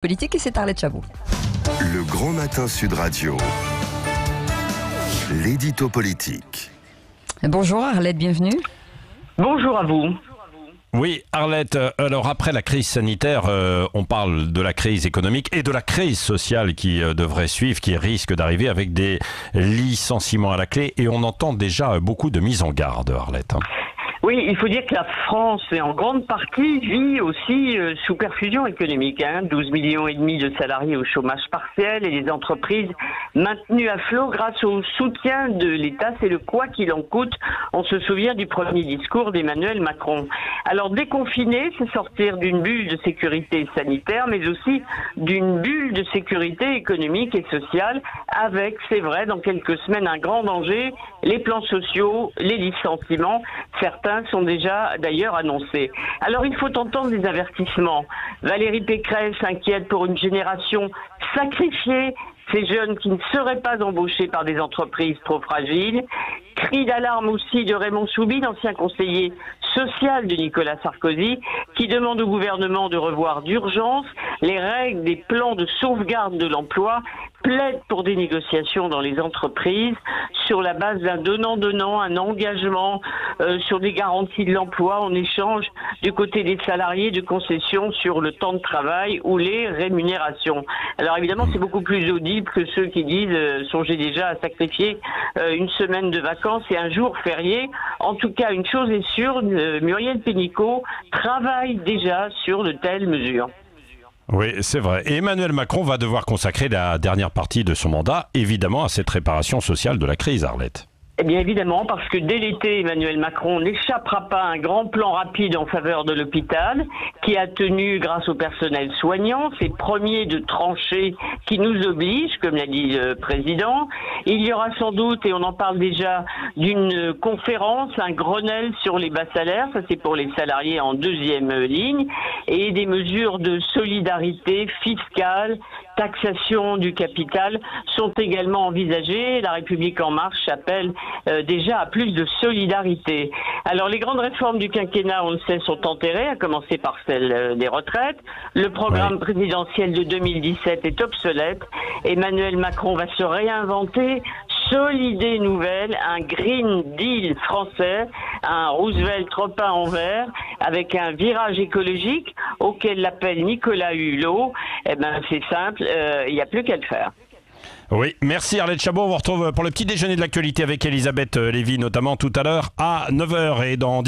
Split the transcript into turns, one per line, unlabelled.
Politique et c'est Arlette Chabot.
Le Grand Matin Sud Radio, l'édito politique.
Bonjour Arlette, bienvenue.
Bonjour à vous.
Oui, Arlette, alors après la crise sanitaire, on parle de la crise économique et de la crise sociale qui devrait suivre, qui risque d'arriver avec des licenciements à la clé et on entend déjà beaucoup de mises en garde, Arlette.
Oui, il faut dire que la France, en grande partie, vit aussi sous perfusion économique. 12 millions et demi de salariés au chômage partiel et les entreprises maintenues à flot grâce au soutien de l'État. C'est le quoi qu'il en coûte. On se souvient du premier discours d'Emmanuel Macron. Alors déconfiner, c'est sortir d'une bulle de sécurité sanitaire, mais aussi d'une bulle de sécurité économique et sociale, avec, c'est vrai, dans quelques semaines, un grand danger, les plans sociaux, les licenciements. Certains sont déjà d'ailleurs annoncés. Alors il faut entendre des avertissements. Valérie Pécresse s'inquiète pour une génération sacrifiée, ces jeunes qui ne seraient pas embauchés par des entreprises trop fragiles. Cri d'alarme aussi de Raymond Soubine, ancien conseiller social de Nicolas Sarkozy, qui demande au gouvernement de revoir d'urgence les règles des plans de sauvegarde de l'emploi, plaide pour des négociations dans les entreprises sur la base d'un donnant-donnant, un engagement sur des garanties de l'emploi en échange du côté des salariés de concessions sur le temps de travail ou les rémunérations. Alors évidemment, c'est beaucoup plus audible que ceux qui disent songez déjà à sacrifier une semaine de vacances et un jour férié. En tout cas, une chose est sûre, Muriel Pénicaud travaille déjà sur de telles mesures.
Oui, c'est vrai. Et Emmanuel Macron va devoir consacrer la dernière partie de son mandat, évidemment, à cette réparation sociale de la crise, Arlette.
Eh bien évidemment, parce que dès l'été, Emmanuel Macron n'échappera pas à un grand plan rapide en faveur de l'hôpital, qui a tenu grâce au personnel soignant, ses premiers de tranchées qui nous obligent, comme l'a dit le président. Il y aura sans doute, et on en parle déjà, d'une conférence, un Grenelle sur les bas salaires, ça c'est pour les salariés en deuxième ligne, et des mesures de solidarité fiscale, taxation du capital sont également envisagées. La République en marche appelle déjà à plus de solidarité. Alors les grandes réformes du quinquennat, on le sait, sont enterrées, à commencer par celle des retraites. Le programme présidentiel de 2017 est obsolète. Emmanuel Macron va se réinventer. Seule idée nouvelle, un Green Deal français, un Roosevelt repeint en vert, avec un virage écologique auquel l'appelle Nicolas Hulot. Eh ben, c'est simple, il n'y a plus qu'à le faire.
Oui, merci Arlette Chabot. On vous retrouve pour le petit déjeuner de l'actualité avec Elisabeth Lévy, notamment tout à l'heure à 9h et dans 10 minutes.